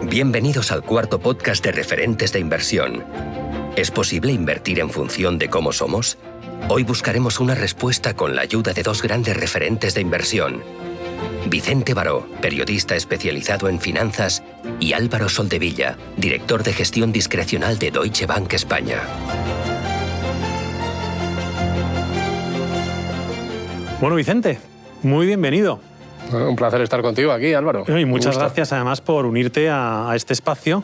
Bienvenidos al cuarto podcast de Referentes de Inversión. ¿Es posible invertir en función de cómo somos? Hoy buscaremos una respuesta con la ayuda de dos grandes referentes de inversión. Vicente Baró, periodista especializado en finanzas, y Álvaro Soldevilla, director de gestión discrecional de Deutsche Bank España. Bueno, Vicente, muy bienvenido. Un placer estar contigo aquí, Álvaro. Y muchas gracias además por unirte a este espacio,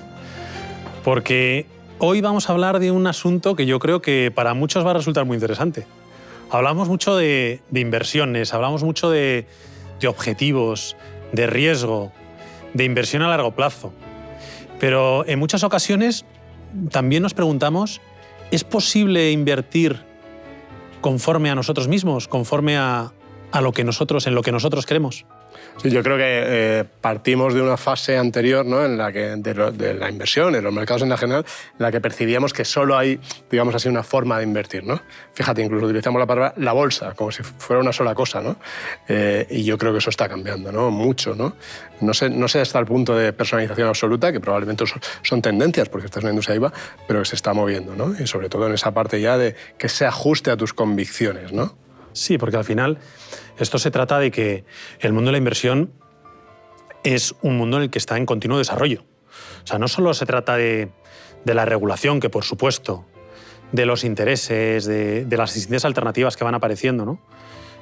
porque hoy vamos a hablar de un asunto que yo creo que para muchos va a resultar muy interesante. Hablamos mucho de inversiones, hablamos mucho de objetivos, de riesgo, de inversión a largo plazo. Pero en muchas ocasiones también nos preguntamos, ¿es posible invertir conforme a nosotros mismos, conforme a lo que nosotros queremos? Sí, yo creo que partimos de una fase anterior, ¿no?, en la que de la inversión, en los mercados en general, en la que percibíamos que solo hay, digamos así, una forma de invertir, ¿no? Fíjate, incluso utilizamos la palabra la bolsa, como si fuera una sola cosa, ¿no? Y yo creo que eso está cambiando, ¿no? Mucho, ¿no? No sé hasta el punto de personalización absoluta, que probablemente son tendencias, porque esta es una industria viva, pero que se está moviendo, ¿no? Y sobre todo en esa parte ya de que se ajuste a tus convicciones, ¿no? Sí, porque al final esto se trata de que el mundo de la inversión es un mundo en el que está en continuo desarrollo. O sea, no solo se trata de la regulación, que por supuesto, de los intereses, de las distintas alternativas que van apareciendo, ¿no?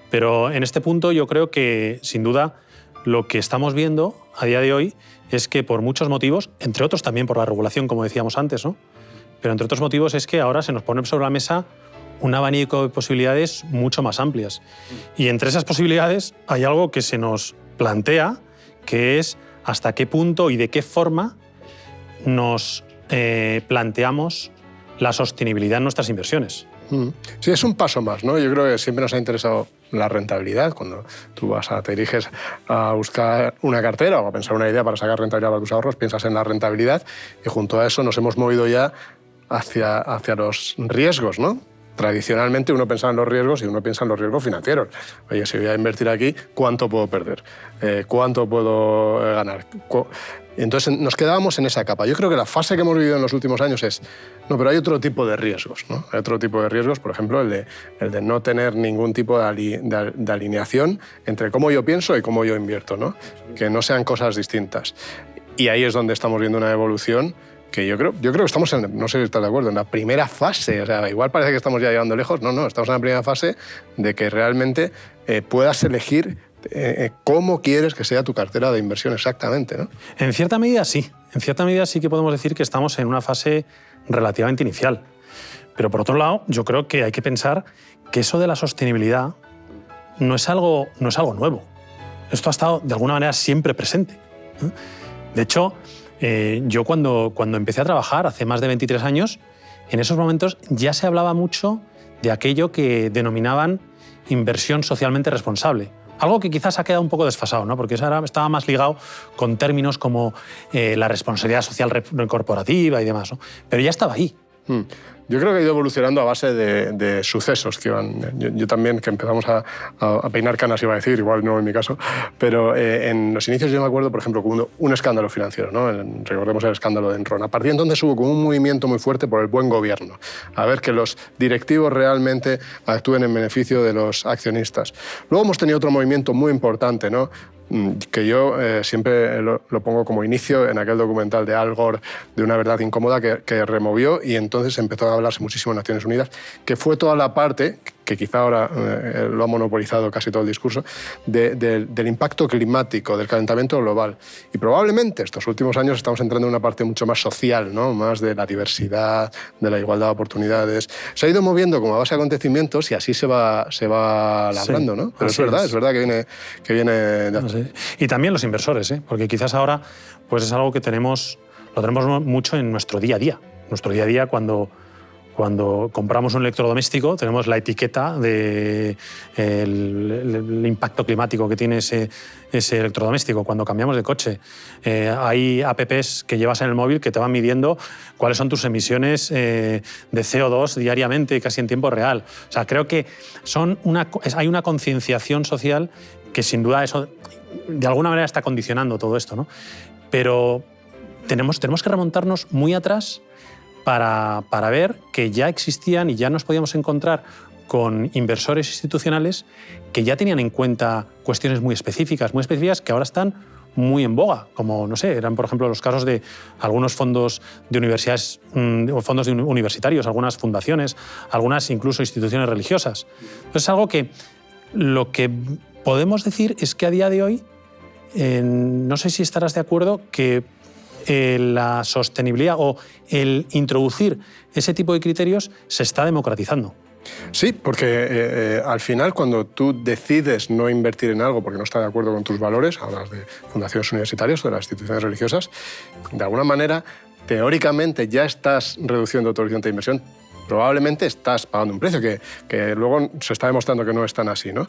Pero en este punto yo creo que, sin duda, lo que estamos viendo a día de hoy es que por muchos motivos, entre otros también por la regulación, como decíamos antes, ¿no?, pero entre otros motivos es que ahora se nos pone sobre la mesa un abanico de posibilidades mucho más amplias. Y entre esas posibilidades hay algo que se nos plantea, que es hasta qué punto y de qué forma nos planteamos la sostenibilidad en nuestras inversiones. Sí, es un paso más, ¿no? Yo creo que siempre nos ha interesado la rentabilidad. Cuando tú te diriges a buscar una cartera o a pensar una idea para sacar rentabilidad para tus ahorros, piensas en la rentabilidad, y junto a eso nos hemos movido ya hacia los riesgos, ¿no? Tradicionalmente uno pensaba en los riesgos y uno piensa en los riesgos financieros. Oye, si voy a invertir aquí, ¿cuánto puedo perder? ¿Cuánto puedo ganar? Entonces nos quedábamos en esa capa. Yo creo que la fase que hemos vivido en los últimos años es, no, pero hay otro tipo de riesgos, ¿no? Hay otro tipo de riesgos, por ejemplo, el de no tener ningún tipo de alineación entre cómo yo pienso y cómo yo invierto, ¿no? Que no sean cosas distintas. Y ahí es donde estamos viendo una evolución que yo creo que estamos no sé si estás de acuerdo, en la primera fase. O sea, igual parece que estamos ya llegando lejos. No, estamos en la primera fase de que realmente puedas elegir cómo quieres que sea tu cartera de inversión exactamente, ¿no? En cierta medida sí. En cierta medida sí que podemos decir que estamos en una fase relativamente inicial. Pero por otro lado, yo creo que hay que pensar que eso de la sostenibilidad no es algo nuevo. Esto ha estado de alguna manera siempre presente. De hecho, yo cuando empecé a trabajar hace más de 23 años, en esos momentos ya se hablaba mucho de aquello que denominaban inversión socialmente responsable. Algo que quizás ha quedado un poco desfasado, ¿no? Porque ahora estaba más ligado con términos como la responsabilidad social corporativa y demás, ¿no? Pero ya estaba ahí. Yo creo que ha ido evolucionando a base de sucesos que iban. Yo también, que empezamos a peinar canas, iba a decir, igual no en mi caso, pero en los inicios yo me acuerdo, por ejemplo, con un escándalo financiero, ¿no? Recordemos el escándalo de Enron. A partir de entonces hubo como un movimiento muy fuerte por el buen gobierno, a ver que los directivos realmente actúen en beneficio de los accionistas. Luego hemos tenido otro movimiento muy importante, ¿no?, que yo siempre lo pongo como inicio en aquel documental de Al Gore, de Una verdad incómoda, que removió, y entonces empezó a hablarse muchísimo en Naciones Unidas, que fue toda la parte, que quizá ahora lo ha monopolizado casi todo el discurso, del impacto climático, del calentamiento global. Y probablemente estos últimos años estamos entrando en una parte mucho más social, ¿no?, más de la diversidad, de la igualdad de oportunidades. Se ha ido moviendo como a base de acontecimientos y así se va labrando, ¿no? Pero es verdad que viene de aquí. Sí. Y también los inversores, porque quizás ahora pues es algo que lo tenemos mucho en nuestro día a día. Nuestro día a día, cuando compramos un electrodoméstico, tenemos la etiqueta del impacto climático que tiene ese electrodoméstico. Cuando cambiamos de coche, hay apps que llevas en el móvil que te van midiendo cuáles son tus emisiones de CO2 diariamente, casi en tiempo real. O sea, creo que hay una concienciación social que sin duda eso de alguna manera está condicionando todo esto, ¿no? Pero tenemos que remontarnos muy atrás para ver que ya existían y ya nos podíamos encontrar con inversores institucionales que ya tenían en cuenta cuestiones muy específicas que ahora están muy en boga, como, no sé, eran, por ejemplo, los casos de algunos fondos de universidades, fondos universitarios, algunas fundaciones, algunas incluso instituciones religiosas. Entonces, es algo que lo que podemos decir es que a día de hoy, no sé si estarás de acuerdo, que la sostenibilidad o el introducir ese tipo de criterios se está democratizando. Sí, porque al final cuando tú decides no invertir en algo porque no estás de acuerdo con tus valores, hablas de fundaciones universitarias o de las instituciones religiosas, de alguna manera, teóricamente ya estás reduciendo tu horizonte de inversión. Probablemente estás pagando un precio que luego se está demostrando que no es tan así, ¿no?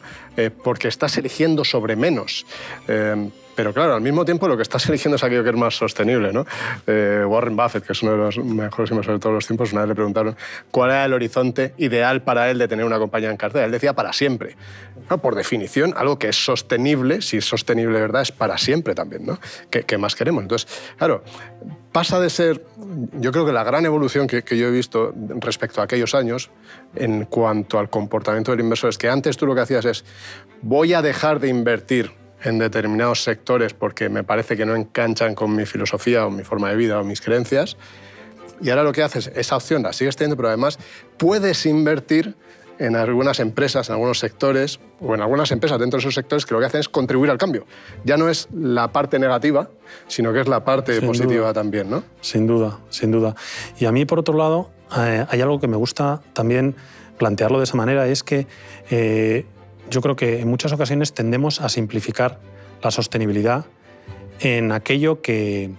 Porque estás eligiendo sobre menos. Pero claro, al mismo tiempo lo que estás eligiendo es aquello que es más sostenible, ¿no? Warren Buffett, que es uno de los mejores inversores de todos los tiempos, una vez le preguntaron cuál era el horizonte ideal para él de tener una compañía en cartera. Él decía para siempre. Claro, por definición, algo que es sostenible, si es sostenible de verdad, es para siempre también, ¿no? ¿Qué más queremos? Entonces, claro, pasa de ser, yo creo que la gran evolución que yo he visto respecto a aquellos años en cuanto al comportamiento del inversor es que antes tú lo que hacías es voy a dejar de invertir en determinados sectores porque me parece que no enganchan con mi filosofía o mi forma de vida o mis creencias. Y ahora lo que haces, esa opción la sigues teniendo, pero además puedes invertir en algunas empresas, en algunos sectores, o en algunas empresas dentro de esos sectores que lo que hacen es contribuir al cambio. Ya no es la parte negativa, sino que es la parte positiva también, ¿no? Sin duda, sin duda. Y a mí, por otro lado, hay algo que me gusta también plantearlo de esa manera, es que yo creo que en muchas ocasiones tendemos a simplificar la sostenibilidad en aquello de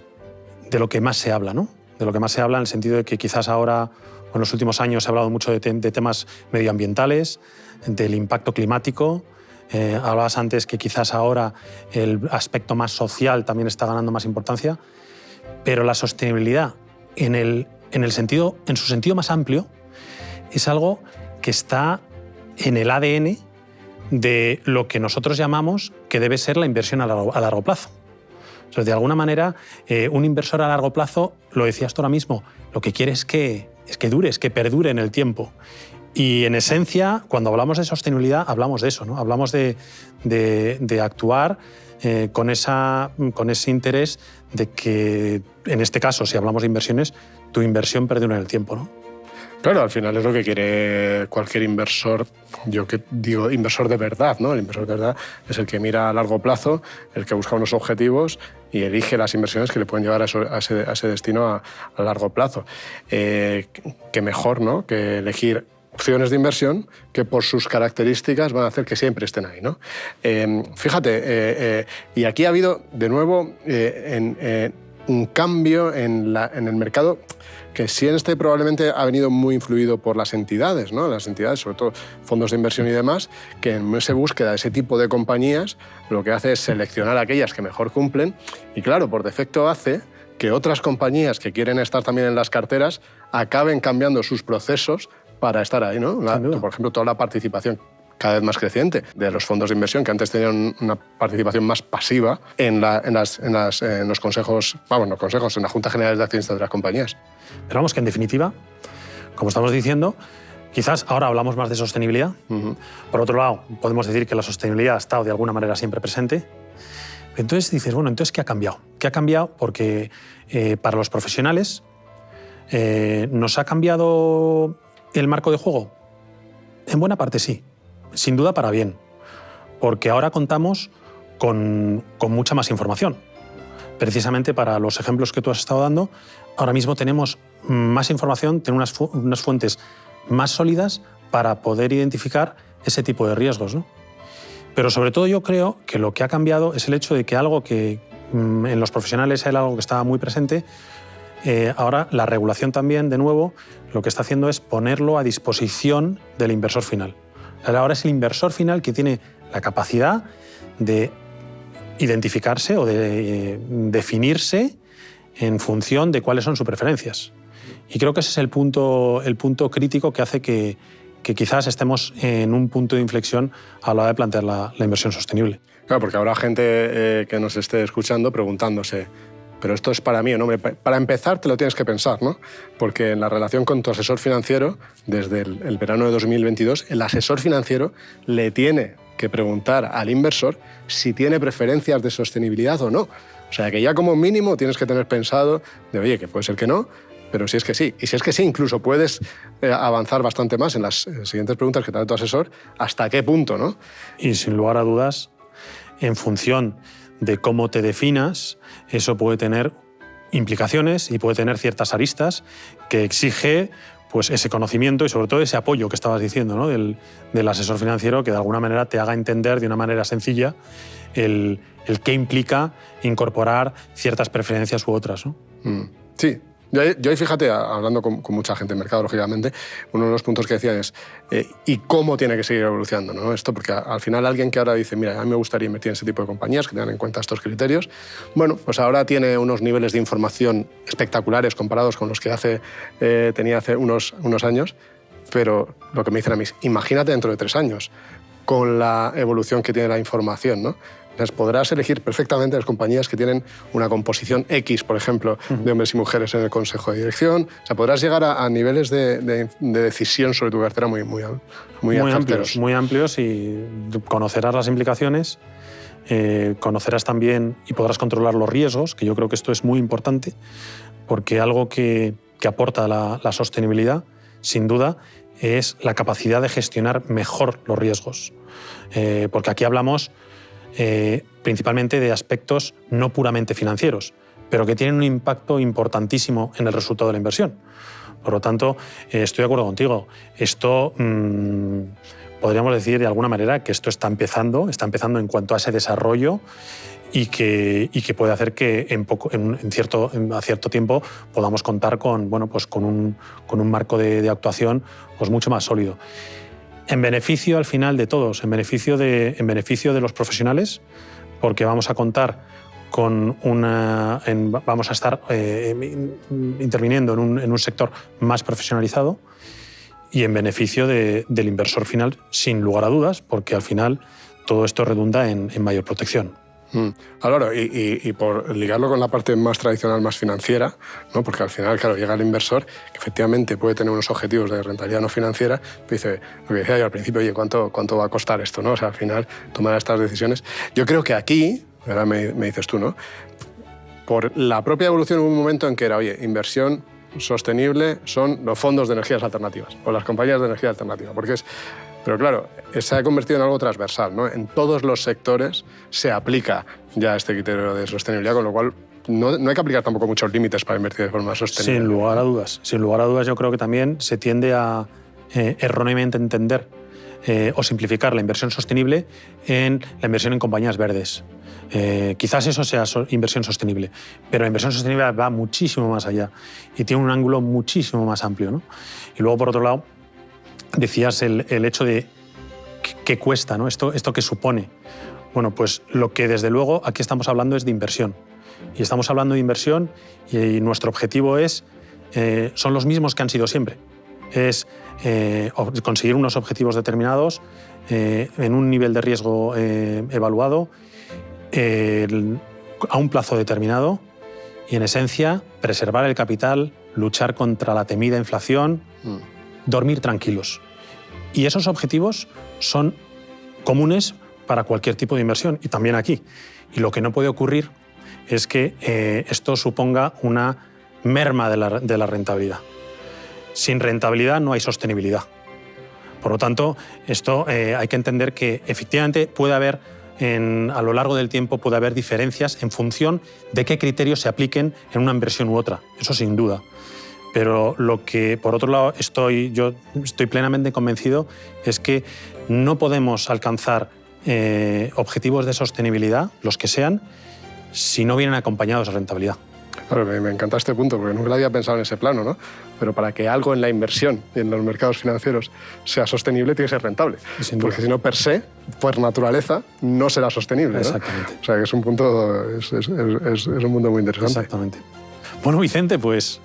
lo que más se habla, ¿no? De lo que más se habla en el sentido de que quizás ahora, en los últimos años, se ha hablado mucho de temas medioambientales, del impacto climático. Hablabas antes que quizás ahora el aspecto más social también está ganando más importancia, pero la sostenibilidad en su sentido más amplio es algo que está en el ADN de lo que nosotros llamamos que debe ser la inversión a largo plazo. Entonces, de alguna manera, un inversor a largo plazo, lo decías tú ahora mismo, lo que quiere es que dure, es que perdure en el tiempo. Y en esencia, cuando hablamos de sostenibilidad, hablamos de eso, ¿no? Hablamos de actuar con ese interés de que, en este caso, si hablamos de inversiones, tu inversión perdure en el tiempo, ¿no? Claro, al final es lo que quiere cualquier inversor, yo que digo inversor de verdad, ¿no? El inversor de verdad es el que mira a largo plazo, el que busca unos objetivos y elige las inversiones que le pueden llevar a ese destino a largo plazo. Qué mejor, ¿no?, que elegir opciones de inversión que por sus características van a hacer que siempre estén ahí, ¿no? Fíjate, y aquí ha habido de nuevo un cambio en el mercado que sí probablemente ha venido muy influido por las entidades, ¿no? Las entidades, sobre todo fondos de inversión y demás, que en esa búsqueda de ese tipo de compañías lo que hace es seleccionar aquellas que mejor cumplen y, claro, por defecto hace que otras compañías que quieren estar también en las carteras acaben cambiando sus procesos para estar ahí, ¿no? Por ejemplo, toda la participación cada vez más creciente de los fondos de inversión que antes tenían una participación más pasiva en los consejos, en la Junta General de Accionistas de las compañías. Pero vamos, que en definitiva, como estamos diciendo, quizás ahora hablamos más de sostenibilidad. Por otro lado, podemos decir que la sostenibilidad ha estado de alguna manera siempre presente. Entonces dices, bueno, entonces ¿qué ha cambiado? ¿Qué ha cambiado? Porque para los profesionales ¿nos ha cambiado el marco de juego? En buena parte sí. Sin duda para bien, porque ahora contamos con mucha más información. Precisamente para los ejemplos que tú has estado dando, ahora mismo tenemos más información, tenemos unas fuentes más sólidas para poder identificar ese tipo de riesgos, ¿no? Pero sobre todo yo creo que lo que ha cambiado es el hecho de que algo que en los profesionales era algo que estaba muy presente, ahora la regulación también, de nuevo, lo que está haciendo es ponerlo a disposición del inversor final. Ahora es el inversor final que tiene la capacidad de identificarse o de definirse en función de cuáles son sus preferencias. Y creo que ese es el punto crítico que hace que quizás estemos en un punto de inflexión a la hora de plantear la inversión sostenible. Claro, porque habrá gente que nos esté escuchando preguntándose, ¿pero esto es para mí o no? Para empezar, te lo tienes que pensar, ¿no? Porque en la relación con tu asesor financiero, desde el verano de 2022, el asesor financiero le tiene que preguntar al inversor si tiene preferencias de sostenibilidad o no. O sea, que ya como mínimo tienes que tener pensado de, oye, que puede ser que no, pero si es que sí. Y si es que sí, incluso puedes avanzar bastante más en las siguientes preguntas que te da tu asesor, hasta qué punto, ¿no? Y sin lugar a dudas, en función de cómo te definas, eso puede tener implicaciones y puede tener ciertas aristas que exige pues, ese conocimiento y sobre todo ese apoyo que estabas diciendo, ¿no? del asesor financiero, que de alguna manera te haga entender de una manera sencilla el qué implica incorporar ciertas preferencias u otras, ¿no? Sí. Yo ahí, fíjate, hablando con mucha gente en mercado, lógicamente, uno de los puntos que decía es ¿y cómo tiene que seguir evolucionando, ¿no? Esto, porque al final alguien que ahora dice, mira, a mí me gustaría invertir en ese tipo de compañías que tengan en cuenta estos criterios, bueno, pues ahora tiene unos niveles de información espectaculares comparados con los que tenía hace unos años, pero lo que me dicen a mí es, imagínate dentro de 3 años, con la evolución que tiene la información, ¿no? Entonces, podrás elegir perfectamente las compañías que tienen una composición X, por ejemplo, de hombres y mujeres en el consejo de dirección. O sea, podrás llegar a niveles de decisión sobre tu cartera muy amplios y conocerás las implicaciones, conocerás también y podrás controlar los riesgos, que yo creo que esto es muy importante, porque algo que aporta la sostenibilidad, sin duda, es la capacidad de gestionar mejor los riesgos. Porque aquí hablamos principalmente de aspectos no puramente financieros, pero que tienen un impacto importantísimo en el resultado de la inversión. Por lo tanto, estoy de acuerdo contigo. Esto podríamos decir de alguna manera que esto está empezando en cuanto a ese desarrollo y que puede hacer que a cierto tiempo podamos contar con un marco de actuación pues mucho más sólido. En beneficio al final de todos, en beneficio de los profesionales, porque vamos a contar con vamos a estar interviniendo en un sector más profesionalizado y en beneficio del inversor final, sin lugar a dudas, porque al final todo esto redunda en mayor protección. Álvaro, y por ligarlo con la parte más tradicional, más financiera, ¿no? Porque al final, claro, llega el inversor que efectivamente puede tener unos objetivos de rentabilidad no financiera, pero dice, lo que decía yo al principio, oye, ¿cuánto va a costar esto, ¿no? O sea, al final, tomar estas decisiones. Yo creo que aquí, ahora me dices tú, ¿no? Por la propia evolución hubo un momento en que era, oye, inversión sostenible son los fondos de energías alternativas o las compañías de energía alternativa, pero claro, se ha convertido en algo transversal, ¿no? En todos los sectores se aplica ya este criterio de sostenibilidad, con lo cual no hay que aplicar tampoco muchos límites para invertir de forma sostenible. Sin lugar a dudas, yo creo que también se tiende a erróneamente entender o simplificar la inversión sostenible en la inversión en compañías verdes. Quizás eso sea inversión sostenible, pero la inversión sostenible va muchísimo más allá y tiene un ángulo muchísimo más amplio, ¿no? Y luego, por otro lado, decías el hecho de qué cuesta, ¿no? Esto qué supone. Bueno, pues lo que desde luego aquí estamos hablando es de inversión. Y estamos hablando de inversión y nuestro objetivo son los mismos que han sido siempre. Es conseguir unos objetivos determinados en un nivel de riesgo evaluado a un plazo determinado y, en esencia, preservar el capital, luchar contra la temida inflación, dormir tranquilos. Y esos objetivos son comunes para cualquier tipo de inversión y también aquí. Y lo que no puede ocurrir es que esto suponga una merma de la rentabilidad. Sin rentabilidad no hay sostenibilidad. Por lo tanto, esto hay que entender que efectivamente puede haber, a lo largo del tiempo, puede haber diferencias en función de qué criterios se apliquen en una inversión u otra. Eso sin duda. Pero lo que, por otro lado, yo estoy plenamente convencido es que no podemos alcanzar objetivos de sostenibilidad, los que sean, si no vienen acompañados de rentabilidad. Claro, me encanta este punto, porque nunca lo había pensado en ese plano, ¿no? Pero para que algo en la inversión y en los mercados financieros sea sostenible, tiene que ser rentable. Porque si no, per se, por naturaleza, no será sostenible, ¿no? Exactamente. O sea, que es un punto muy interesante. Exactamente. Bueno, Vicente, pues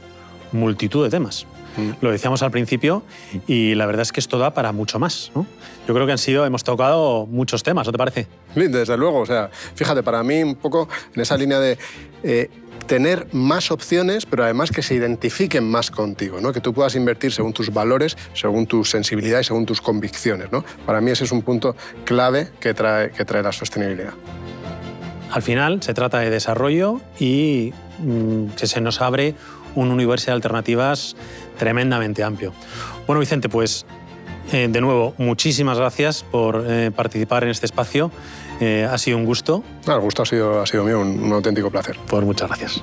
multitud de temas. Lo decíamos al principio y la verdad es que esto da para mucho más, ¿no? Yo creo que hemos tocado muchos temas, ¿no te parece? Sí, desde luego. O sea, fíjate, para mí un poco en esa línea de tener más opciones, pero además que se identifiquen más contigo, ¿no? Que tú puedas invertir según tus valores, según tu sensibilidad y según tus convicciones, ¿no? Para mí ese es un punto clave que trae la sostenibilidad. Al final se trata de desarrollo y que se nos abre un universo de alternativas tremendamente amplio. Bueno, Vicente, pues de nuevo, muchísimas gracias por participar en este espacio. Ha sido un gusto. El gusto ha sido mío, un auténtico placer. Pues muchas gracias.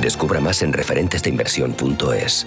Descubra más en referentesdeinversión.es.